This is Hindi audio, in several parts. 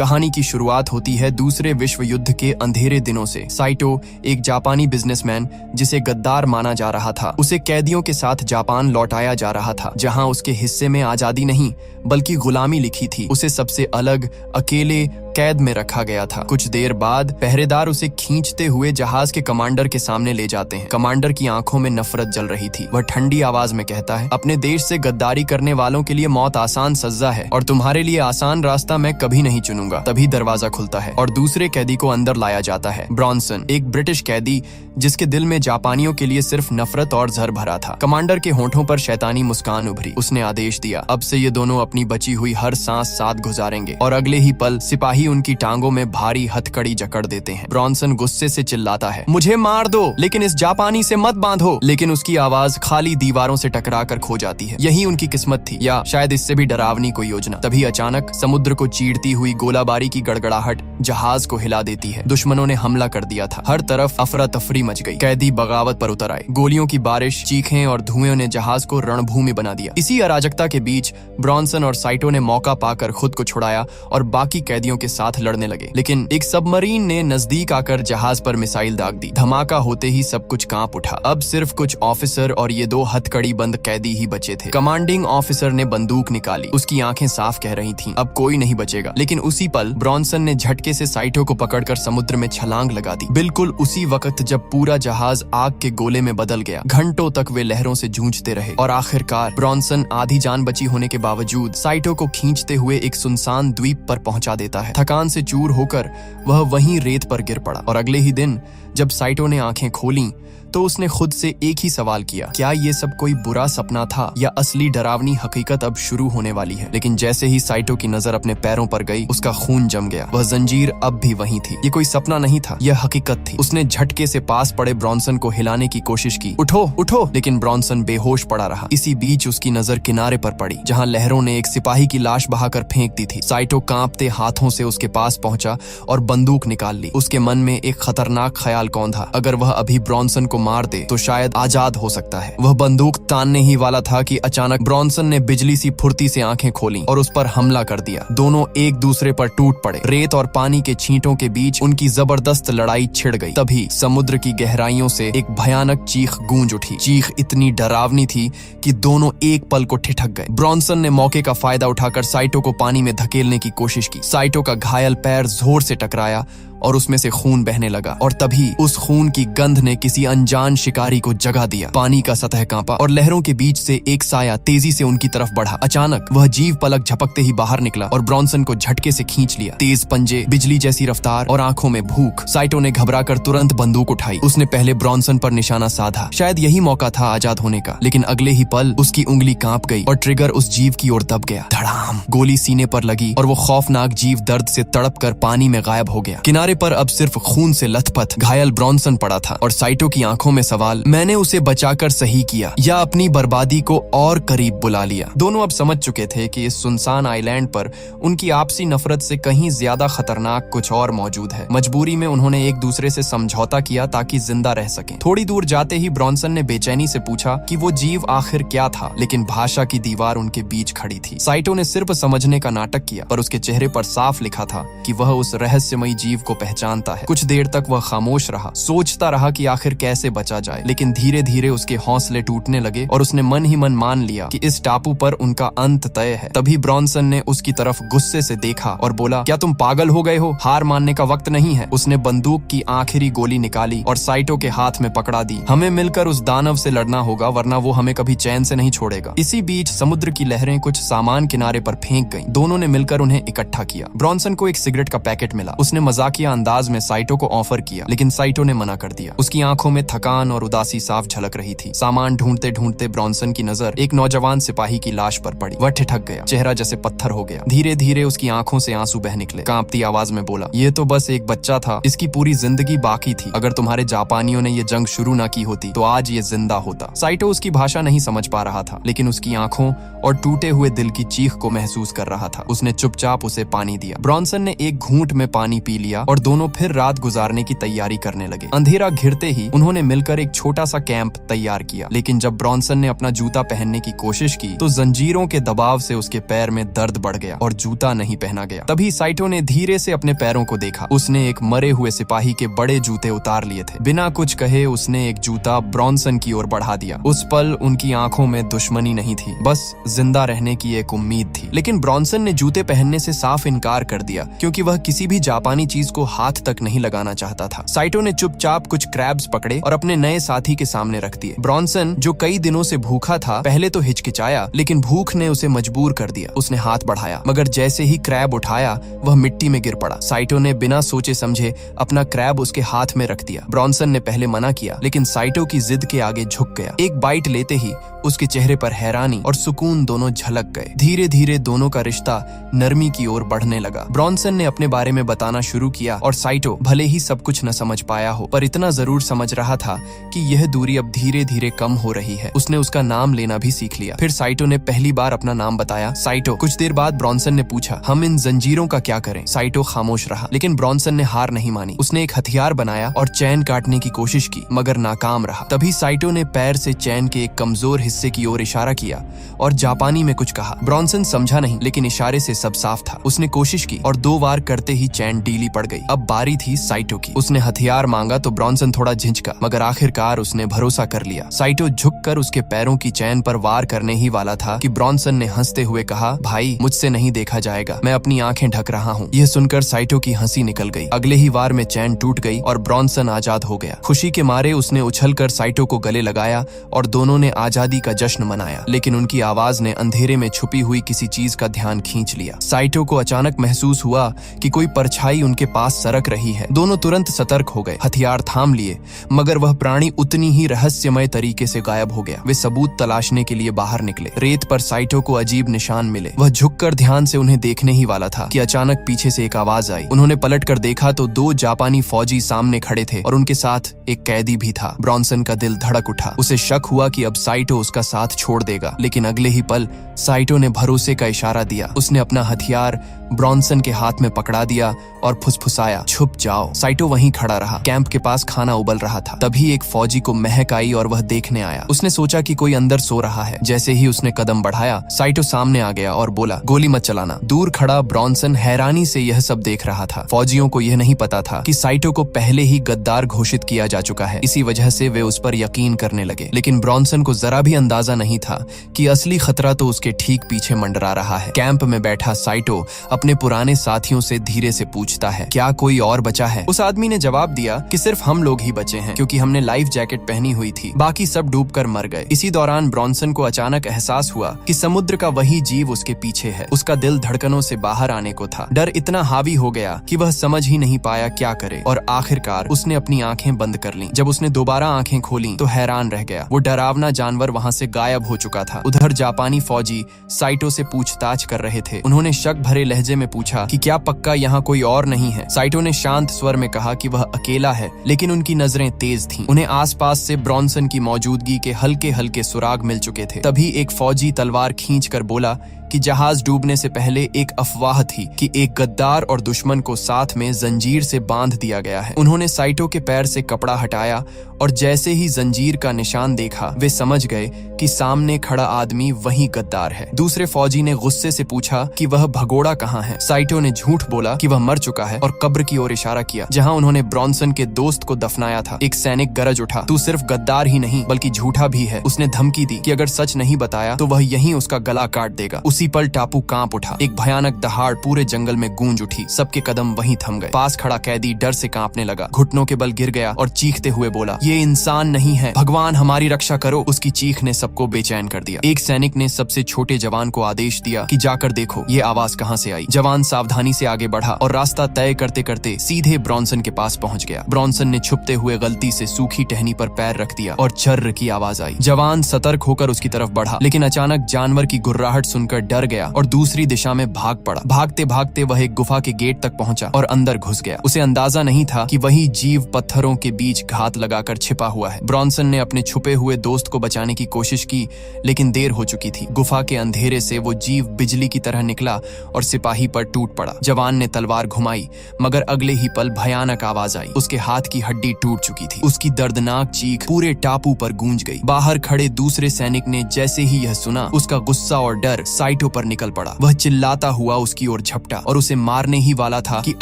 कहानी की शुरुआत होती है दूसरे विश्व युद्ध के अंधेरे दिनों से। साइटो एक जापानी बिजनेसमैन जिसे गद्दार माना जा रहा था, उसे कैदियों के साथ जापान लौटाया जा रहा था, जहां उसके हिस्से में आजादी नहीं बल्कि गुलामी लिखी थी। उसे सबसे अलग अकेले कैद में रखा गया था। कुछ देर बाद पहरेदार उसे खींचते हुए जहाज के कमांडर के सामने ले जाते हैं। कमांडर की आंखों में नफरत जल रही थी। वह ठंडी आवाज में कहता है, अपने देश से गद्दारी करने वालों के लिए मौत आसान सजा है और तुम्हारे लिए आसान रास्ता मैं कभी नहीं चुनूंगा। तभी दरवाजा खुलता है और दूसरे कैदी को अंदर लाया जाता है। ब्रॉन्सन, एक ब्रिटिश कैदी जिसके दिल में जापानियों के लिए सिर्फ नफरत और जहर भरा था। कमांडर के होंठों पर शैतानी मुस्कान उभरी। उसने आदेश दिया, अब से ये दोनों अपनी बची हुई हर सांस साथ गुजारेंगे। और अगले ही पल सिपाही उनकी टांगों में भारी हथकड़ी जकड़ देते हैं। ब्रॉन्सन गुस्से से चिल्लाता है, मुझे मार दो लेकिन इस जापानी से मत बांधो। लेकिन उसकी आवाज खाली दीवारों से टकराकर खो जाती है। यही उनकी किस्मत थी, या शायद इससे भी डरावनी कोई योजना। तभी अचानक समुद्र को चीरती हुई गोलाबारी की गड़गड़ाहट जहाज को हिला देती है। दुश्मनों ने हमला कर दिया था। हर तरफ अफरा तफरी मच गई। कैदी बगावत पर उतर आए। गोलियों की बारिश, चीखें और धुएं ने जहाज को रणभूमि बना दिया। इसी अराजकता के बीच ब्रॉन्सन और साइटो ने मौका पाकर खुद को छुड़ाया और बाकी कैदियों के साथ लड़ने लगे। लेकिन एक सबमरीन ने नजदीक आकर जहाज पर मिसाइल दाग दी। धमाका होते ही सब कुछ कांप उठा। अब सिर्फ कुछ ऑफिसर और ये दो हथकड़ी बंद कैदी ही बचे थे। कमांडिंग ऑफिसर ने बंदूक निकाली। उसकी आंखें साफ कह रही थीं, अब कोई नहीं बचेगा। लेकिन उसी पल ब्रॉन्सन ने झटके से साइटो को पकड़कर समुद्र में छलांग लगा दी। बिल्कुल उसी वक्त जब पूरा जहाज आग के गोले में बदल गया। घंटों तक वे लहरों से जूझते रहे और आखिरकार ब्रॉन्सन आधी जान बची होने के बावजूद साइटो को खींचते हुए एक सुनसान द्वीप पर पहुंचा देता है। थकान से चूर होकर वह वहीं रेत पर गिर पड़ा। और अगले ही दिन जब साइटो ने आंखें खोलीं तो उसने खुद से एक ही सवाल किया, क्या ये सब कोई बुरा सपना था या असली डरावनी हकीकत अब शुरू होने वाली है। लेकिन जैसे ही साइटो की नजर अपने पैरों पर गई, उसका खून जम गया। वह जंजीर अब भी वहीं थी। ये कोई सपना नहीं था, यह हकीकत थी। उसने झटके से पास पड़े ब्रॉन्सन को हिलाने की कोशिश की, उठो उठो, लेकिन ब्रॉन्सन बेहोश पड़ा रहा। इसी बीच उसकी नजर किनारे पर पड़ी, जहाँ लहरों ने एक सिपाही की लाश बहाकर फेंक दी थी। साइटो कांपते हाथों से उसके पास पहुंचा और बंदूक निकाल ली। उसके मन में एक खतरनाक ख्याल कौंधा, अगर वह अभी ब्रॉन्सन को मार दे तो शायद आजाद हो सकता है। वह बंदूक तानने ही वाला था कि अचानक ब्रॉन्सन ने बिजली सी फुर्ती से आंखें खोलीं और उस पर हमला कर दिया। दोनों एक दूसरे पर टूट पड़े। रेत और पानी के छींटों के बीच उनकी जबरदस्त लड़ाई छिड़ गई। तभी समुद्र की गहराइयों से एक भयानक चीख गूंज उठी। चीख इतनी डरावनी थी कि दोनों एक पल को ठिठक गए। ब्रॉन्सन ने मौके का फायदा उठाकर साइटो को पानी में धकेलने की कोशिश की। साइटो का घायल पैर जोर से टकराया और उसमें से खून बहने लगा। और तभी उस खून की गंध ने किसी अनजान शिकारी को जगा दिया। पानी का सतह कांपा और लहरों के बीच से एक साया तेजी से उनकी तरफ बढ़ा। अचानक वह जीव पलक झपकते ही बाहर निकला और ब्रॉन्सन को झटके से खींच लिया। तेज पंजे, बिजली जैसी रफ्तार और आंखों में भूख। साइटो ने घबराकर तुरंत बंदूक उठाई। उसने पहले ब्रॉन्सन पर निशाना साधा। शायद यही मौका था आजाद होने का। लेकिन अगले ही पल उसकी उंगली कांप गई और ट्रिगर उस जीव की ओर दब गया। धड़ाम! गोली सीने पर लगी और वो खौफनाक जीव दर्द से तड़प कर पानी में गायब हो गया। किनारे पर अब सिर्फ खून से लथपथ घायल ब्रॉन्सन पड़ा था और साइटो की आंखों में सवाल, मैंने उसे बचाकर सही किया या अपनी बर्बादी को और करीब बुला लिया। दोनों अब समझ चुके थे कि इस सुनसान आइलैंड पर उनकी आपसी नफरत से कहीं ज्यादा खतरनाक कुछ और मौजूद है। मजबूरी में उन्होंने एक दूसरे से समझौता किया ताकि जिंदा रह सकें। थोड़ी दूर जाते ही ब्रॉन्सन ने बेचैनी से पूछा कि वो जीव आखिर क्या था, लेकिन भाषा की दीवार उनके बीच खड़ी थी। साइटो ने सिर्फ समझने का नाटक किया, पर उसके चेहरे पर साफ लिखा था कि वह उस रहस्यमयी जीव को पहचानता है। कुछ देर तक वह खामोश रहा, सोचता रहा कि आखिर कैसे बचा जाए। लेकिन धीरे धीरे उसके हौसले टूटने लगे और उसने मन ही मन मान लिया कि इस टापू पर उनका अंत तय है। तभी ब्रॉन्सन ने उसकी तरफ गुस्से से देखा और बोला, क्या तुम पागल हो गए हो? हार मानने का वक्त नहीं है। उसने बंदूक की आखिरी गोली निकाली और साइटो के हाथ में पकड़ा दी। हमें मिलकर उस दानव से लड़ना होगा, वरना वो हमें कभी चैन से नहीं छोड़ेगा। इसी बीच समुद्र की लहरें कुछ सामान किनारे पर फेंक गईं। दोनों ने मिलकर उन्हें इकट्ठा किया। ब्रॉन्सन को एक सिगरेट का पैकेट मिला। उसने मजाकिया अंदाज में साइटो को ऑफर किया, लेकिन साइटो ने मना कर दिया। उसकी आंखों में थकान और उदासी साफ झलक रही थी। सामान ढूंढते ढूंढते ब्रॉन्सन की नजर एक नौजवान सिपाही की लाश पर पड़ी। वह ठिठक गया, चेहरा जैसे पत्थर हो गया। धीरे धीरे उसकी आंखों से आंसू बह निकले। कांपती आवाज में बोला, ये तो बस एक बच्चा था, इसकी पूरी जिंदगी बाकी थी। अगर तुम्हारे जापानियों ने ये जंग शुरू ना की होती तो आज ये जिंदा होता। साइटो उसकी भाषा नहीं समझ पा रहा था, लेकिन उसकी आंखों और टूटे हुए दिल की चीख को महसूस कर रहा था। उसने चुपचाप उसे पानी दिया। ब्रॉन्सन ने एक घूंट में पानी पी लिया और दोनों फिर रात गुजारने की तैयारी करने लगे। अंधेरा घिरते ही उन्होंने मिलकर एक छोटा सा कैंप तैयार किया, लेकिन जब ब्रॉन्सन ने अपना जूता पहनने की कोशिश की तो जंजीरों के दबाव से उसके पैर में दर्द बढ़ गया और जूता नहीं पहना गया। तभी साइटो ने धीरे से अपने पैरों को देखा। उसने एक मरे हुए सिपाही के बड़े जूते उतार लिए थे। बिना कुछ कहे उसने एक जूता ब्रॉन्सन की ओर बढ़ा दिया। उस पल उनकी आंखों में दुश्मनी नहीं थी, बस जिंदा रहने की एक उम्मीद थी। लेकिन ब्रॉन्सन ने जूते पहनने से साफ इनकार कर दिया, क्योंकि वह किसी भी जापानी चीज को हाथ तक नहीं लगाना चाहता था। साइटो ने चुपचाप कुछ क्रैब्स पकड़े और अपने नए साथी के सामने रख दिए। ब्रॉन्सन, जो कई दिनों से भूखा था, पहले तो हिचकिचाया, लेकिन भूख ने उसे मजबूर कर दिया। उसने हाथ बढ़ाया, मगर जैसे ही क्रैब उठाया वह मिट्टी में गिर पड़ा। साइटो ने बिना सोचे समझे अपना क्रैब उसके हाथ में रख दिया। ब्रॉन्सन ने पहले मना किया, लेकिन साइटो की जिद के आगे झुक गया। एक बाइट लेते ही उसके चेहरे पर हैरानी और सुकून दोनों झलक गए। धीरे धीरे दोनों का रिश्ता नरमी की ओर बढ़ने लगा। ब्रॉन्सन ने अपने बारे में बताना शुरू किया और साइटो भले ही सब कुछ न समझ पाया हो, पर इतना जरूर समझ रहा था कि यह दूरी अब धीरे धीरे कम हो रही है। उसने उसका नाम लेना भी सीख लिया। फिर साइटो ने पहली बार अपना नाम बताया, साइटो। कुछ देर बाद ब्रॉन्सन ने पूछा, हम इन जंजीरों का क्या करें? साइटो खामोश रहा, लेकिन ब्रॉन्सन ने हार नहीं मानी। उसने एक हथियार बनाया और चैन काटने की कोशिश की, मगर नाकाम रहा। तभी साइटो ने पैर से चैन के एक कमजोर हिस्से की ओर इशारा किया और जापानी में कुछ कहा। ब्रॉन्सन समझा नहीं, लेकिन इशारे से सब साफ था। उसने कोशिश की और 2 बार करते ही चैन ढीली पड़ गई। अब बारी थी साइटो की। उसने हथियार मांगा तो ब्रॉन्सन थोड़ा झिझका, मगर आखिरकार उसने भरोसा कर लिया। साइटो झुककर उसके पैरों की चैन पर वार करने ही वाला था कि ब्रॉन्सन ने हंसते हुए कहा, भाई, मुझसे नहीं देखा जाएगा, मैं अपनी आंखें ढक रहा हूँ। यह सुनकर साइटो की हंसी निकल गई। अगले ही वार में चैन टूट गई और ब्रॉन्सन आजाद हो गया। खुशी के मारे उसने उछलकर साइटो को गले लगाया और दोनों ने आजादी का जश्न मनाया। लेकिन उनकी आवाज ने अंधेरे में छुपी हुई किसी चीज का ध्यान खींच लिया। साइटो को अचानक महसूस हुआ कि कोई परछाई उनके पास सरक रही है। दोनों तुरंत सतर्क हो गए, हथियार थाम लिए, मगर वह प्राणी उतनी ही रहस्यमय तरीके से गायब हो गया। वे सबूत तलाशने के लिए बाहर निकले। रेत पर साइटो को अजीब निशान मिले। वह झुककर ध्यान से उन्हें देखने ही वाला था कि अचानक पीछे से एक आवाज आई। उन्होंने पलटकर देखा तो 2 जापानी फौजी सामने खड़े थे और उनके साथ एक कैदी भी था। ब्रॉन्सन का दिल धड़क उठा। उसे शक हुआ कि अब साइटो उसका साथ छोड़ देगा, लेकिन अगले ही पल साइटो ने भरोसे का इशारा दिया। उसने अपना हथियार ब्रॉन्सन के हाथ में पकड़ा दिया और फुसफुसाया, छुप जाओ। साइटो वहीं खड़ा रहा। कैंप के पास खाना उबल रहा था। तभी एक फौजी को महक आई और वह देखने आया। उसने सोचा कि कोई अंदर सो रहा है। जैसे ही उसने कदम बढ़ाया, साइटो सामने आ गया और बोला, गोली मत चलाना। दूर खड़ा ब्रॉन्सन हैरानी से यह सब देख रहा था। फौजियों को यह नहीं पता था कि साइटो को पहले ही गद्दार घोषित किया जा चुका है। इसी वजह से वे उस पर यकीन करने लगे। लेकिन ब्रॉन्सन को जरा भी अंदाजा नहीं था कि असली खतरा तो उसके ठीक पीछे मंडरा रहा है। कैंप में बैठा साइटो अपने पुराने साथियों से धीरे से पूछता है, क्या कोई और बचा है? उस आदमी ने जवाब दिया कि सिर्फ हम लोग ही बचे हैं, क्योंकि हमने लाइफ जैकेट पहनी हुई थी, बाकी सब डूबकर मर गए। इसी दौरान ब्रॉन्सन को अचानक एहसास हुआ कि समुद्र का वही जीव उसके पीछे है। उसका दिल धड़कनों से बाहर आने को था। डर इतना हावी हो गया कि वह समझ ही नहीं पाया क्या करे, और आखिरकार उसने अपनी आंखें बंद कर लीं। जब उसने दोबारा आंखें खोली तो हैरान रह गया। वो डरावना जानवर वहां से गायब हो चुका था। उधर जापानी फौजी साइटो से पूछताछ कर रहे थे। उन्होंने शक भरे लहजे में पूछा कि क्या पक्का यहाँ कोई और नहीं है? साइटो ने शांत स्वर में कहा कि वह अकेला है, लेकिन उनकी नजरें तेज थीं। उन्हें आसपास से ब्रॉन्सन की मौजूदगी के हल्के हल्के सुराग मिल चुके थे। तभी एक फौजी तलवार खींचकर बोला कि जहाज डूबने से पहले एक अफवाह थी कि एक गद्दार और दुश्मन को साथ में जंजीर से बांध दिया गया है। उन्होंने साइटो के पैर से कपड़ा हटाया और जैसे ही जंजीर का निशान देखा, वे समझ गए कि सामने खड़ा आदमी वही गद्दार है। दूसरे फौजी ने गुस्से से पूछा कि वह भगोड़ा कहाँ है? साइटो ने झूठ बोला कि वह मर चुका है और कब्र की ओर इशारा किया, जहाँ उन्होंने ब्रॉन्सन के दोस्त को दफनाया था। एक सैनिक गरज उठा, तू सिर्फ गद्दार ही नहीं बल्कि झूठा भी है। उसने धमकी दी कि अगर सच नहीं बताया तो वह यहीं उसका गला काट देगा। उसी पल टापू कांप उठा। एक भयानक दहाड़ पूरे जंगल में गूंज उठी। सबके कदम वहीं थम गए। पास खड़ा कैदी डर से कांपने लगा, घुटनों के बल गिर गया और चीखते हुए बोला, ये इंसान नहीं है, भगवान हमारी रक्षा करो। उसकी चीख ने सबको बेचैन कर दिया। एक सैनिक ने सबसे छोटे जवान को आदेश दिया कि जाकर देखो ये आवाज कहाँ से आई। जवान सावधानी से आगे बढ़ा और रास्ता तय करते करते सीधे ब्रॉन्सन के पास पहुंच गया। ब्रॉन्सन ने छुपते हुए गलती से सूखी टहनी पर पैर रख दिया और चर्र की आवाज आई। जवान सतर्क होकर उसकी तरफ बढ़ा, लेकिन अचानक जानवर की गुर्राहट सुनकर डर गया और दूसरी दिशा में भाग पड़ा। भागते भागते वह एक गुफा के गेट तक पहुंचा और अंदर घुस गया। उसे अंदाजा नहीं था कि वही जीव पत्थरों के बीच घात लगाकर छिपा हुआ है। ब्रॉन्सन ने अपने छुपे हुए दोस्त को बचाने की कोशिश की, लेकिन देर हो चुकी थी। गुफा के अंधेरे से वो जीव बिजली की तरह निकला और सिपाही पर टूट पड़ा। जवान ने तलवार घुमाई, मगर अगले ही पल भयानक आवाज आई। उसके हाथ की हड्डी टूट चुकी थी। उसकी दर्दनाक चीख पूरे टापू पर गूंज गई। बाहर खड़े दूसरे सैनिक ने जैसे ही यह सुना, उसका गुस्सा और डर साइटो पर निकल पड़ा। वह चिल्लाता हुआ उसकी ओर झपटा और उसे मारने ही वाला था कि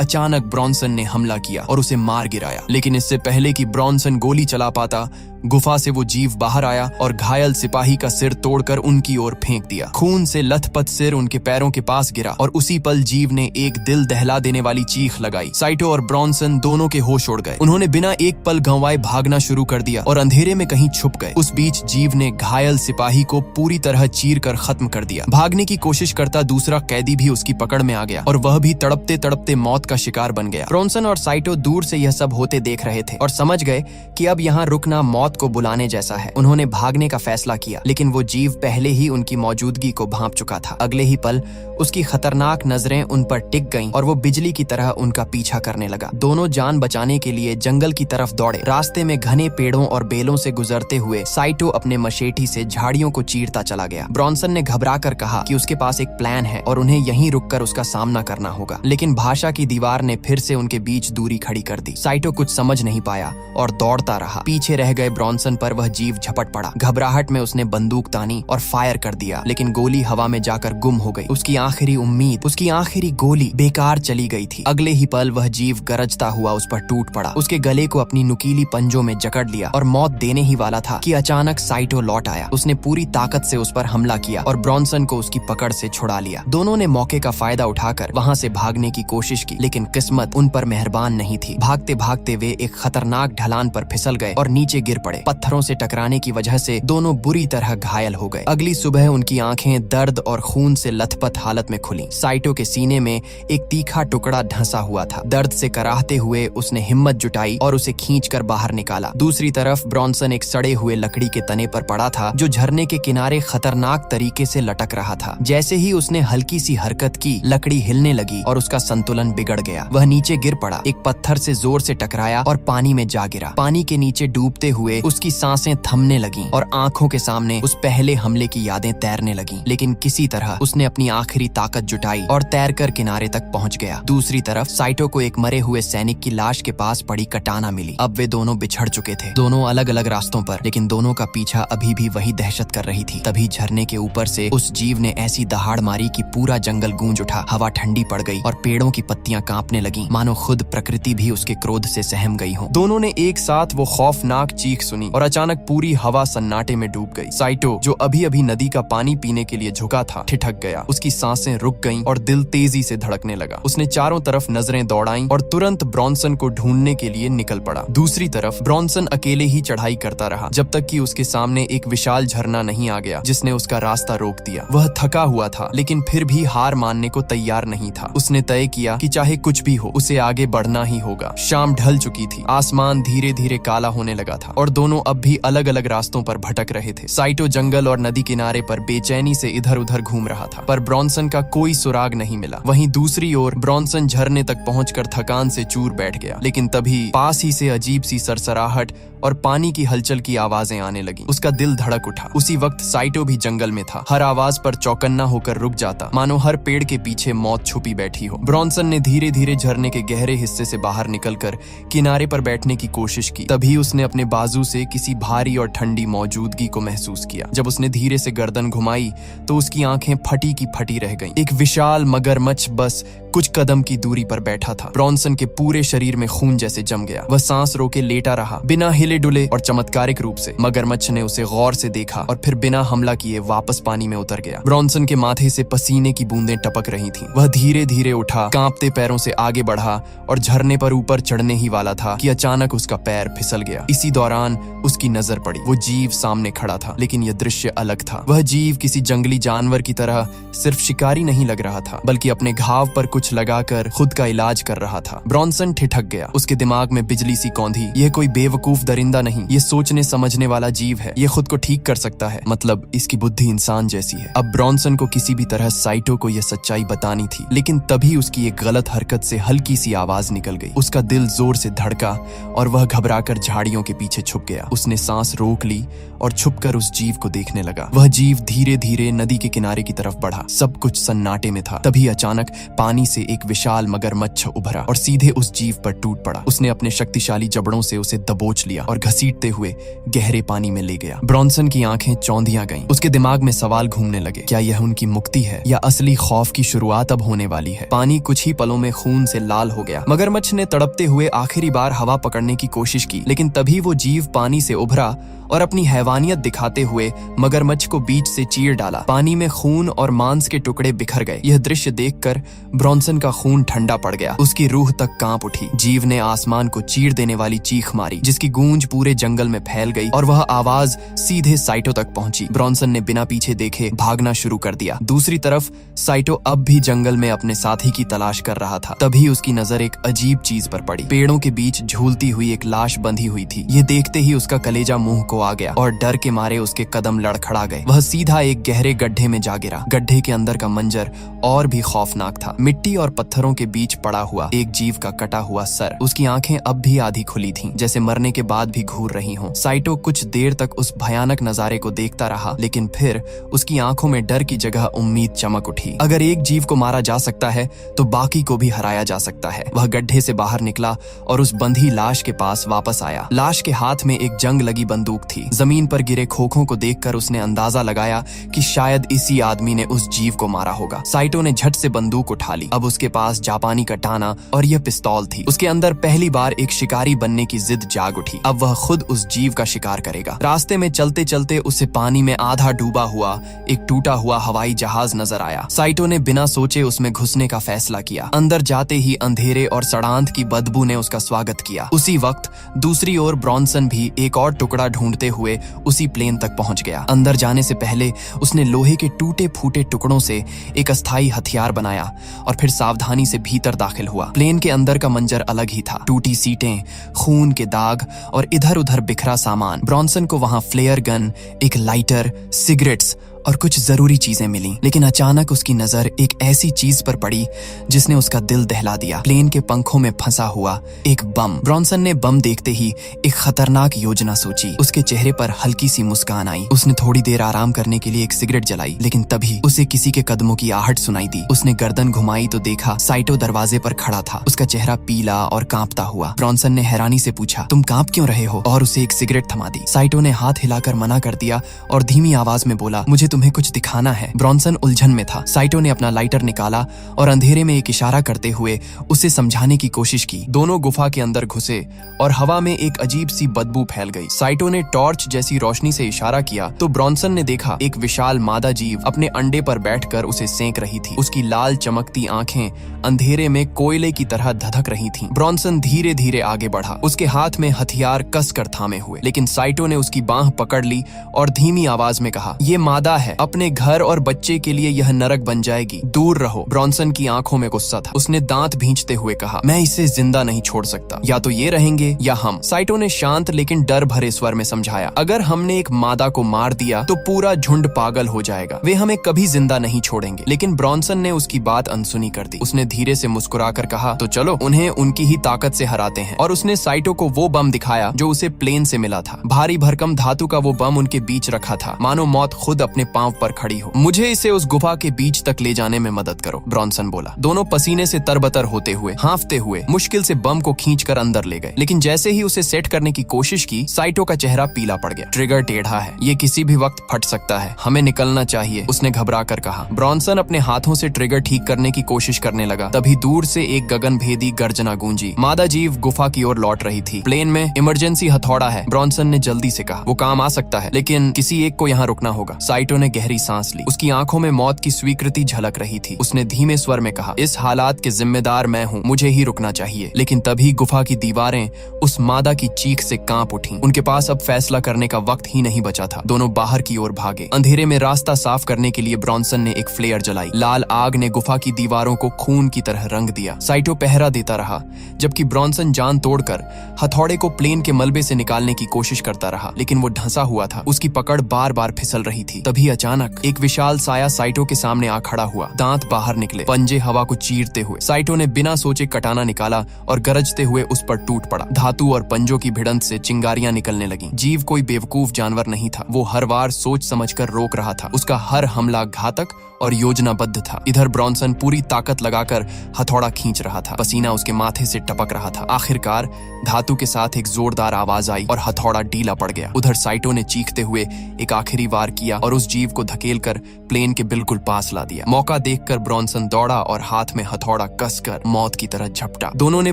अचानक ब्रॉन्सन ने हमला किया और उसे मार गिराया। लेकिन इससे पहले कि ब्रॉन्सन गोली चला पाता, गुफा से वो जीव बाहर आया और घायल सिपाही का सिर तोड़कर उनकी ओर फेंक दिया। खून से लथपथ सिर उनके पैरों के पास गिरा और उसी पल जीव ने एक दिल दहला देने वाली चीख लगाई। साइटो और ब्रॉन्सन दोनों के होश उड़ गए। उन्होंने बिना एक पल गंवाए भागना शुरू कर दिया और अंधेरे में कहीं छुप गए। उस बीच जीव ने घायल सिपाही को पूरी तरह चीर कर खत्म कर दिया। भागने की कोशिश करता दूसरा कैदी भी उसकी पकड़ में आ गया और वह भी तड़पते तड़पते मौत का शिकार बन गया। ब्रॉन्सन और साइटो दूर से यह सब होते देख रहे थे और समझ गए कि अब यहाँ रुकना मौत को बुलाने जैसा है। उन्होंने भागने का फैसला किया, लेकिन वो जीव पहले ही उनकी मौजूदगी को भांप चुका था। अगले ही पल उसकी खतरनाक नजरें उन पर टिक गईं और वो बिजली की तरह उनका पीछा करने लगा। दोनों जान बचाने के लिए जंगल की तरफ दौड़े। रास्ते में घने पेड़ों और बेलों से गुजरते हुए साइटो अपने मशेटी से झाड़ियों को चीरता चला गया। ब्रॉन्सन ने घबराकर कहा कि उसके पास एक प्लान है और उन्हें यहीं रुककर उसका सामना करना होगा, लेकिन भाषा की दीवार ने फिर से उनके बीच दूरी खड़ी कर दी। साइटो कुछ समझ नहीं पाया और दौड़ता रहा। पीछे रह गए ब्रॉन्सन पर वह जीव झपट पड़ा। घबराहट में उसने बंदूक तानी और फायर कर दिया, लेकिन गोली हवा में जाकर गुम हो गई। उसकी आखिरी उम्मीद, उसकी आखिरी गोली बेकार चली गई थी। अगले ही पल वह जीव गरजता हुआ उस पर टूट पड़ा। उसके गले को अपनी नुकीली पंजों में जकड़ लिया और मौत देने ही वाला था कि अचानक साइटो लौट आया। उसने पूरी ताकत से उस पर हमला किया और ब्रॉन्सन को उसकी पकड़ से छुड़ा लिया। दोनों ने मौके का फायदा उठाकर वहां से भागने की कोशिश की, लेकिन किस्मत उन पर मेहरबान नहीं थी। भागते भागते वे एक खतरनाक ढलान पर फिसल गए और नीचे गिर पड़े। पत्थरों से टकराने की वजह से दोनों बुरी तरह घायल हो गए। अगली सुबह उनकी आंखें दर्द और खून से लथपथ हालत में खुली। साइटो के सीने में एक तीखा टुकड़ा ढंसा हुआ था। दर्द से कराहते हुए उसने हिम्मत जुटाई और उसे खींचकर बाहर निकाला। दूसरी तरफ ब्रॉन्सन एक सड़े हुए लकड़ी के तने पर पड़ा था, जो झरने के किनारे खतरनाक तरीके से लटक रहा था। जैसे ही उसने हल्की सी हरकत की, लकड़ी हिलने लगी और उसका संतुलन बिगड़ गया। वह नीचे गिर पड़ा, एक पत्थर से जोर से टकराया और पानी में जा गिरा। पानी के नीचे डूबते हुए उसकी सांसें थमने लगीं और आंखों के सामने उस पहले हमले की यादें तैरने लगीं। लेकिन किसी तरह उसने अपनी आखिरी ताकत जुटाई और तैरकर किनारे तक पहुंच गया। दूसरी तरफ साइटो को एक मरे हुए सैनिक की लाश के पास पड़ी कटाना मिली। अब वे दोनों बिछड़ चुके थे, दोनों अलग अलग रास्तों पर, लेकिन दोनों का पीछा अभी भी वही दहशत कर रही थी। तभी झरने के ऊपर से उस जीव ने ऐसी दहाड़ मारी कि पूरा जंगल गूंज उठा। हवा ठंडी पड़ गई और पेड़ों की पत्तियां कांपने लगीं, मानो खुद प्रकृति भी उसके क्रोध से सहम गई हो। दोनों ने एक साथ वो खौफनाक चीख सुनी और अचानक पूरी हवा सन्नाटे में डूब गई। साइटो, जो अभी अभी नदी का पानी पीने के लिए झुका था, ठिठक गया। उसकी सांसें रुक गईं और दिल तेजी से धड़कने लगा। उसने चारों तरफ नजरें दौड़ाईं और तुरंत ब्रॉन्सन को ढूंढने के लिए निकल पड़ा। दूसरी तरफ ब्रॉन्सन अकेले ही चढ़ाई करता रहा, जब तक कि उसके सामने एक विशाल झरना नहीं आ गया, जिसने उसका रास्ता रोक दिया। वह थका हुआ था, लेकिन फिर भी हार मानने को तैयार नहीं था। उसने तय किया कि चाहे कुछ भी हो, उसे आगे बढ़ना ही होगा। शाम ढल चुकी थी, आसमान धीरे धीरे काला होने लगा था और दोनों अब भी अलग अलग रास्तों पर भटक रहे थे। साइटो जंगल और नदी किनारे पर बेचैनी से इधर उधर घूम रहा था, पर ब्रॉन्सन का कोई सुराग नहीं मिला। वहीं दूसरी ओर ब्रॉन्सन झरने तक पहुंचकर थकान से चूर बैठ गया, लेकिन तभी पास ही से अजीब सी सरसराहट और पानी की हलचल की आवाजें आने लगी। उसका दिल धड़क उठा। उसी वक्त साइटो भी जंगल में था। हर आवाज पर चौकन्ना होकर रुक जाता, मानो हर पेड़ के पीछे मौत छुपी बैठी हो। ब्रॉन्सन ने धीरे धीरे झरने के गहरे हिस्से से बाहर निकलकर किनारे पर बैठने की कोशिश की। तभी उसने अपने बाजू से किसी भारी और ठंडी मौजूदगी को महसूस किया। जब उसने धीरे से गर्दन घुमाई तो उसकी आंखें फटी की फटी रह गईं। एक विशाल मगरमच्छ बस कुछ कदम की दूरी पर बैठा था। ब्रॉन्सन के पूरे शरीर में खून जैसे जम गया। वह सांस रोके लेटा रहा, बिना हिले डुले और चमत्कारिक रूप से। मगरमच्छ ने उसे गौर से देखा और फिर बिना हमला किए वापस पानी में उतर गया। ब्रॉन्सन के माथे से पसीने की बूंदें टपक रही थीं। वह धीरे धीरे उठा, कांपते पैरों से आगे बढ़ा और झरने पर ऊपर चढ़ने ही वाला था कि अचानक उसका पैर फिसल गया। इसी दौरान उसकी नजर पड़ी। वो जीव सामने खड़ा था, लेकिन यह दृश्य अलग था। वह जीव किसी जंगली जानवर की तरह सिर्फ शिकारी नहीं लग रहा था, बल्कि अपने घाव पर कुछ लगाकर खुद का इलाज कर रहा था। ब्रॉन्सन ठिठक गया। उसके दिमाग में बिजली सी कौंधी। यह कोई बेवकूफ दरिंदा नहीं, ये सोचने समझने वाला जीव है। ये खुद को ठीक कर सकता है, मतलब इसकी बुद्धि इंसान जैसी है। अब ब्रॉन्सन को किसी भी तरह साइटो को यह सच्चाई बतानी थी, लेकिन तभी उसकी एक गलत हरकत से हल्की सी आवाज निकल गई। उसका दिल जोर से धड़का और वह घबराकर झाड़ियों के पीछे छुप गया। उसने सांस रोक ली और छुपकर उस जीव को देखने लगा। वह जीव धीरे धीरे नदी के किनारे की तरफ बढ़ा। सब कुछ सन्नाटे में था। तभी अचानक पानी से एक विशाल मगरमच्छ उभरा और सीधे उस जीव पर टूट पड़ा। उसने अपने शक्तिशाली जबड़ों से उसे दबोच लिया और घसीटते हुए गहरे पानी में ले गया। ब्रॉन्सन की आंखें चौंधियां गईं। उसके दिमाग में सवाल घूमने लगे, क्या यह उनकी मुक्ति है या असली खौफ की शुरुआत अब होने वाली है? पानी कुछ ही पलों में खून से लाल हो गया। मगरमच्छ ने तड़पते हुए आखिरी बार हवा पकड़ने की कोशिश की, लेकिन तभी वो जीव पानी से उभरा और अपनी हैवानियत दिखाते हुए मगरमच्छ को बीच से चीर डाला। पानी में खून और मांस के टुकड़े बिखर गए। यह दृश्य देखकर ब्रॉन्सन का खून ठंडा पड़ गया। उसकी रूह तक कांप उठी। जीव ने आसमान को चीर देने वाली चीख मारी, जिसकी गूंज पूरे जंगल में फैल गई और वह आवाज सीधे साइटो तक पहुंची। ब्रॉन्सन ने बिना पीछे देखे भागना शुरू कर दिया। दूसरी तरफ साइटो अब भी जंगल में अपने साथी की तलाश कर रहा था। तभी उसकी नजर एक अजीब चीज पर पड़ी। पेड़ों के बीच झूलती हुई एक लाश बंधी हुई थी। ये देखते ही उसका कलेजा मुंह को आ गया और डर के मारे उसके कदम लड़खड़ा गए। वह सीधा एक गहरे गड्ढे में जा गिरा। गड्ढे के अंदर का मंजर और भी खौफनाक था। मिट्टी और पत्थरों के बीच पड़ा हुआ एक जीव का कटा हुआ सर। उसकी आंखें अब भी आधी खुली थीं, जैसे मरने के बाद भी घूर रही हों। साइटो कुछ देर तक उस भयानक नजारे को देखता रहा, लेकिन फिर उसकी आंखों में डर की जगह उम्मीद चमक उठी। अगर एक जीव को मारा जा सकता है तो बाकी को भी हराया जा सकता है। वह गड्ढे से बाहर निकला और उस बंधी लाश के पास वापस आया। लाश के हाथ में एक जंग लगी बंदूक थी। जमीन पर गिरे खोखों को देखकर उसने अंदाजा लगाया कि शायद इसी आदमी ने उस जीव को मारा होगा। साइटो ने झट से बंदूक उठा ली। अब उसके पास जापानी कटाना और यह पिस्तौल थी। उसके अंदर पहली बार एक शिकारी बनने की जिद जाग उठी। अब वह खुद उस जीव का शिकार करेगा। रास्ते में चलते चलते उसे पानी में आधा डूबा हुआ एक टूटा हुआ हवाई जहाज नजर आया। साइटो ने बिना सोचे उसमें घुसने का फैसला किया। अंदर जाते ही अंधेरे और सड़ांत की बदबू ने उसका स्वागत किया। उसी वक्त दूसरी ओर ब्रॉन्सन भी एक और टुकड़ा ढूंढते हुए उसी प्लेन तक पहुंच गया। अंदर जाने से पहले उसने लोहे के टूटे फूटे टुकड़ों से एक अस्थायी हथियार बनाया और फिर सावधानी से भीतर दाखिल हुआ। प्लेन के अंदर का मंजर अलग ही था। टूटी सीटें, खून के दाग और इधर उधर बिखरा सामान। ब्रॉन्सन को वहां फ्लेयर गन, एक लाइटर, सिगरेट्स और कुछ जरूरी चीजें मिली। लेकिन अचानक उसकी नजर एक ऐसी चीज पर पड़ी जिसने उसका दिल दहला दिया। प्लेन के पंखों में फंसा हुआ एक बम। ब्रॉन्सन ने बम देखते ही एक खतरनाक योजना सोची। उसके चेहरे पर हल्की सी मुस्कान आई। उसने थोड़ी देर आराम करने के लिए एक सिगरेट जलाई, लेकिन तभी उसे किसी के कदमों की आहट सुनाई दी। उसने गर्दन घुमाई तो देखा साइटो दरवाजे पर खड़ा था। उसका चेहरा पीला और कांपता हुआ। ब्रॉन्सन ने हैरानी से पूछा, तुम कांप क्यों रहे हो? और उसे एक सिगरेट थमा दी। साइटो ने हाथ हिलाकर मना कर दिया और धीमी आवाज में बोला, मुझे तुम्हें कुछ दिखाना है। ब्रॉन्सन उलझन में था। साइटो ने अपना लाइटर निकाला और अंधेरे में एक इशारा करते हुए उसे समझाने की कोशिश की। दोनों गुफा के अंदर घुसे और हवा में एक अजीब सी बदबू फैल गई। साइटो ने टॉर्च जैसी रोशनी से इशारा किया तो ब्रॉन्सन ने देखा एक विशाल मादा जीव अपने अंडे पर बैठकर उसे सेंक रही थी। उसकी लाल चमकती आंखें अंधेरे में कोयले की तरह धधक रही थीं। ब्रॉन्सन धीरे धीरे आगे बढ़ा। उसके हाथ में हथियार कस कर थामे हुए, लेकिन साइटो ने उसकी बांह पकड़ ली और धीमी आवाज में कहा, ये मादा है, अपने घर और बच्चे के लिए यह नरक बन जाएगी, दूर रहो। ब्रॉन्सन की आंखों में गुस्सा था। उसने दांत भींचते हुए कहा, मैं इसे जिंदा नहीं छोड़ सकता, या तो ये रहेंगे या हम। साइटो ने शांत लेकिन डर भरे स्वर में समझाया, अगर हमने एक मादा को मार दिया तो पूरा झुंड पागल हो जाएगा, वे हमें कभी जिंदा नहीं छोड़ेंगे। लेकिन ब्रॉन्सन ने उसकी बात अनसुनी कर दी। उसने धीरे से मुस्कुराकर कहा, तो चलो उन्हें उनकी ही ताकत से हराते हैं। और उसने साइटो को वो बम दिखाया जो उसे प्लेन से मिला था। भारी भरकम धातु का वो बम उनके बीच रखा था, मानो मौत खुद अपने पांव पर खड़ी हो। मुझे इसे उस गुफा के बीच तक ले जाने में मदद करो, ब्रॉन्सन बोला। दोनों पसीने से तरबतर होते हुए, हांफते हुए मुश्किल से बम को खींचकर अंदर ले गए। लेकिन जैसे ही उसे सेट करने की कोशिश की, साइटो का चेहरा पीला पड़ गया। ट्रिगर टेढ़ा है, ये किसी भी वक्त फट सकता है, हमें निकलना चाहिए, उसने घबरा कर कहा। ब्रॉन्सन अपने हाथों से ट्रिगर ठीक करने की कोशिश करने लगा। तभी दूर से एक गगनभेदी गर्जना गूंजी। मादा जीव गुफा की ओर लौट रही थी। प्लेन में इमरजेंसी हथौड़ा है, ब्रॉन्सन ने जल्दी से कहा। वो काम आ सकता है, लेकिन किसी एक को यहाँ रुकना होगा। साइटो ने गहरी सांस ली। उसकी आंखों में मौत की स्वीकृति झलक रही थी। उसने धीमे स्वर में कहा, इस हालात के जिम्मेदार मैं हूँ, मुझे ही रुकना चाहिए। लेकिन तभी गुफा की दीवारें उस मादा की चीख से कांप उठीं। उनके पास अब फैसला करने का वक्त ही नहीं बचा था। दोनों बाहर की ओर भागे। अंधेरे में रास्ता साफ करने के लिए ब्रॉन्सन ने एक फ्लेयर जलाई। लाल आग ने गुफा की दीवारों को खून की तरह रंग दिया। साइटो पहरा देता रहा, जबकि ब्रॉन्सन जान तोड़कर हथौड़े को प्लेन के मलबे से निकालने की कोशिश करता रहा, लेकिन वो ढंसा हुआ था। उसकी पकड़ बार बार फिसल रही थी। तभी अचानक एक विशाल साया साइटो के सामने आ खड़ा हुआ। दांत बाहर निकले, पंजे हवा को चीरते हुए। साइटो ने बिना सोचे कटाना निकाला और गरजते हुए उस पर टूट पड़ा। धातु और पंजों की भिड़ंत से चिंगारियां निकलने लगी। जीव कोई बेवकूफ जानवर नहीं था। वो हर बार सोच समझकर रोक रहा था। उसका हर हमला घातक और योजनाबद्ध था। इधर ब्रॉन्सन पूरी ताकत लगाकर हथौड़ा खींच रहा था। पसीना उसके माथे से टपक रहा था। आखिरकार धातु के साथ एक जोरदार आवाज आई और हथौड़ा ढीला पड़ गया। उधर साइटो ने चीखते हुए एक आखिरी वार किया और उस जीव को धकेलकर प्लेन के बिल्कुल पास ला दिया। मौका देखकर ब्रॉन्सन दौड़ा और हाथ में हथौड़ा कसकर मौत की तरह झपटा। दोनों ने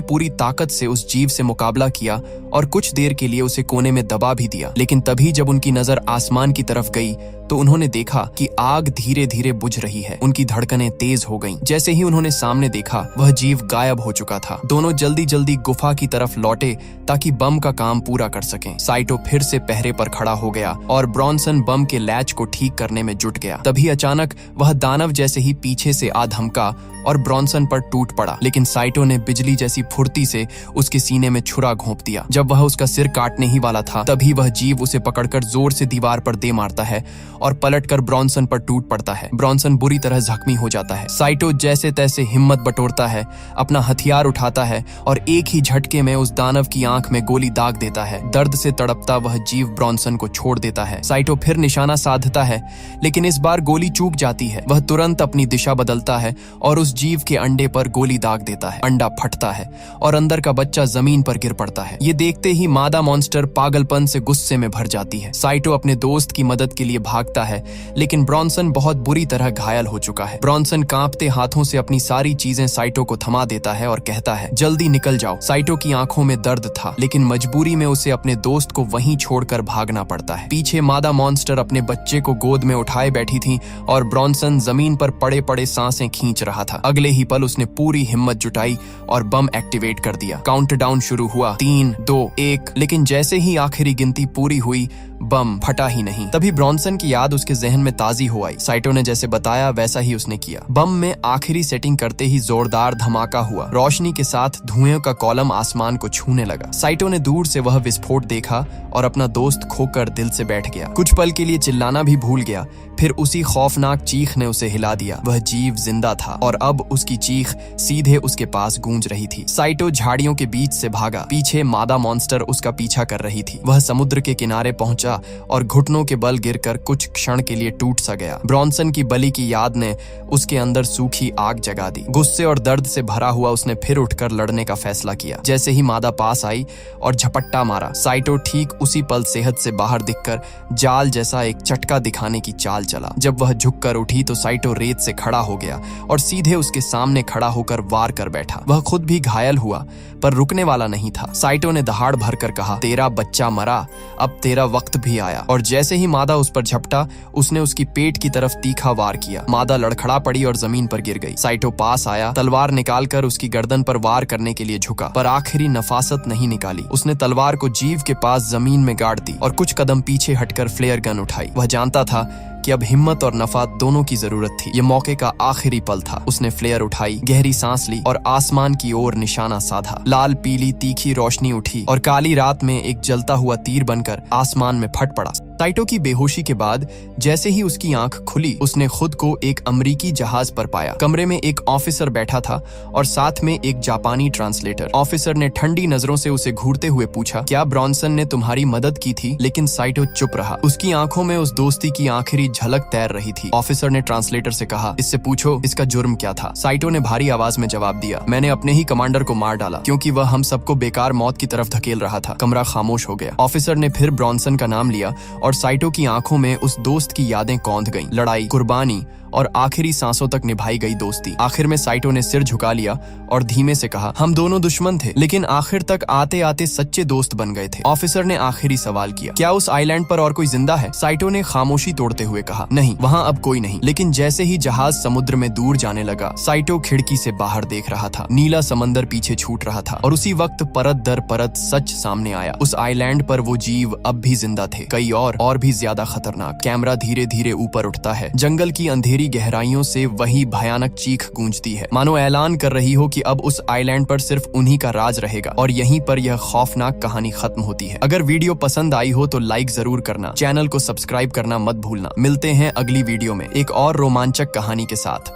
पूरी ताकत से उस जीव से मुकाबला किया और कुछ देर के लिए उसे कोने में दबा भी दिया। लेकिन तभी जब उनकी नजर आसमान की तरफ गई तो उन्होंने देखा कि आग धीरे धीरे बुझ रही है। उनकी धड़कनें तेज हो गईं। जैसे ही उन्होंने सामने देखा, वह जीव गायब हो चुका था। दोनों जल्दी जल्दी गुफा की तरफ लौटे ताकि बम का काम पूरा कर सकें। साइटो फिर से पहरे पर खड़ा हो गया और ब्रॉन्सन बम के लैच को ठीक करने में जुट गया। तभी अचानक वह दानव जैसे ही पीछे से आ धमका और ब्रॉन्सन पर टूट पड़ा। लेकिन साइटो ने बिजली जैसी फुर्ती से उसके सीने में छुरा घोंप दिया। जब वह उसका सिर काटने ही वाला था, तभी वह जीव उसे पकड़कर जोर से दीवार पर दे मारता है और पलटकर ब्रॉन्सन पर टूट पड़ता है। ब्रॉन्सन बुरी तरह जख्मी हो जाता है। साइटो जैसे तैसे हिम्मत बटोरता है, अपना हथियार उठाता है और एक ही झटके में उस दानव की आंख में गोली दाग देता है। दर्द से तड़पता वह जीव ब्रॉन्सन को छोड़ देता है। साइटो फिर निशाना साधता है, लेकिन इस बार गोली चूक जाती है। वह तुरंत अपनी दिशा बदलता है और उस जीव के अंडे पर गोली दाग देता है। अंडा फटता है और अंदर का बच्चा जमीन पर गिर पड़ता है। ये देखते ही मादा मॉन्स्टर पागलपन से गुस्से में भर जाती है। साइटो अपने दोस्त की मदद के लिए भागता है, लेकिन ब्रॉन्सन बहुत बुरी तरह घायल हो चुका है। ब्रॉन्सन कांपते हाथों से अपनी सारी चीजें साइटो को थमा देता है और कहता है, जल्दी निकल जाओ। साइटो की आंखों में दर्द था, लेकिन मजबूरी में उसे अपने दोस्त को वहीं छोड़कर भागना पड़ता है। पीछे मादा मॉन्स्टर अपने बच्चे को गोद में उठाए बैठी थी और ब्रॉन्सन जमीन पर पड़े पड़े सांसें खींच रहा था। अगले ही पल उसने पूरी हिम्मत जुटाई और बम एक्टिवेट कर दिया। काउंटडाउन शुरू हुआ, 3, 2, 1। लेकिन जैसे ही आखिरी गिनती पूरी हुई, बम फटा ही नहीं। तभी ब्रॉन्सन की याद उसके जहन में ताजी हो आई। साइटो ने जैसे बताया वैसा ही उसने किया। बम में आखिरी सेटिंग करते ही जोरदार धमाका हुआ। रोशनी के साथ धुएं का कॉलम आसमान को छूने लगा। साइटो ने दूर से वह विस्फोट देखा और अपना दोस्त खोकर दिल से बैठ गया। कुछ पल के लिए चिल्लाना भी भूल गया। फिर उसी खौफनाक चीख ने उसे हिला दिया। वह जीव जिंदा था और अब उसकी चीख सीधे उसके पास गूंज रही थी। साइटो झाड़ियों के बीच से भागा। पीछे मादा मॉन्स्टर उसका पीछा कर रही थी। वह समुद्र के किनारे पहुंचा और घुटनों के बल गिरकर कुछ क्षण के लिए टूट सा गया। ब्रॉन्सन की बलि की याद ने उसके अंदर सूखी आग जगा दी। गुस्से और दर्द से भरा हुआ उसने फिर उठकर लड़ने का फैसला किया। जैसे ही मादा पास आई और झपट्टा मारा, साइटो ठीक उसी पल सेहत से बाहर दिखकर जाल जैसा एक चटका दिखाने की चाल चला। जब वह झुककर उठी तो साइटो रेत से खड़ा हो गया और सीधे उसके सामने खड़ा होकर वार कर बैठा। वह खुद भी घायल हुआ, पर रुकने वाला नहीं था। साइटो ने दहाड़ भरकर कहा, तेरा बच्चा मरा, अब तेरा वक्त भी आया। और जैसे ही मादा उस पर झपटा, उसने उसकी पेट की तरफ तीखा वार किया। मादा लड़खड़ा पड़ी और जमीन पर गिर गई। साइटो पास आया, तलवार निकालकर उसकी गर्दन पर वार करने के लिए झुका, पर आखिरी नफासत नहीं निकाली। उसने तलवार को जीव के पास जमीन में गाड़ दी और कुछ कदम पीछे हटकर फ्लेयर गन उठाई। वह जानता था कि अब हिम्मत और नफा दोनों की जरूरत थी। ये मौके का आखिरी पल था। उसने फ्लेयर उठाई, गहरी सांस ली और आसमान की ओर निशाना साधा। लाल पीली तीखी रोशनी उठी और काली रात में एक जलता हुआ तीर बनकर आसमान में फट पड़ा। साइटो की बेहोशी के बाद जैसे ही उसकी आंख खुली, उसने खुद को एक अमेरिकी जहाज पर पाया। कमरे में एक ऑफिसर बैठा था और साथ में एक जापानी ट्रांसलेटर। ऑफिसर ने ठंडी नजरों से उसे घूरते हुए पूछा, क्या ब्रॉन्सन ने तुम्हारी मदद की थी? लेकिन साइटो चुप रहा। उसकी आंखों में उस दोस्ती की आखिरी झलक तैर रही थी। ऑफिसर ने ट्रांसलेटर से कहा, इससे पूछो इसका जुर्म क्या था? साइटो ने भारी आवाज में जवाब दिया, मैंने अपने ही कमांडर को मार डाला क्योंकि वह हम सबको बेकार मौत की तरफ धकेल रहा था। कमरा खामोश हो गया। ऑफिसर ने फिर ब्रॉन्सन का नाम लिया और साइटो की आंखों में उस दोस्त की यादें कौंध गईं। लड़ाई, कुर्बानी और आखिरी सांसों तक निभाई गई दोस्ती। आखिर में साइटो ने सिर झुका लिया और धीमे से कहा, हम दोनों दुश्मन थे, लेकिन आखिर तक आते आते सच्चे दोस्त बन गए थे। ऑफिसर ने आखिरी सवाल किया, क्या उस आइलैंड पर और कोई जिंदा है? साइटो ने खामोशी तोड़ते हुए कहा, नहीं, वहाँ अब कोई नहीं। लेकिन जैसे ही जहाज समुद्र में दूर जाने लगा, साइटो खिड़की से बाहर देख रहा था। नीला समंदर पीछे छूट रहा था और उसी वक्त परत दर परत सच सामने आया। उस आइलैंड पर वो जीव अब भी जिंदा थे, कई और भी ज्यादा खतरनाक। कैमरा धीरे धीरे ऊपर उठता है। जंगल की अंधेरी गहराइयों से वही भयानक चीख गूंजती है, मानो ऐलान कर रही हो कि अब उस आइलैंड पर सिर्फ उन्हीं का राज रहेगा। और यहीं पर यह खौफनाक कहानी खत्म होती है। अगर वीडियो पसंद आई हो तो लाइक जरूर करना, चैनल को सब्सक्राइब करना मत भूलना। मिलते हैं अगली वीडियो में एक और रोमांचक कहानी के साथ।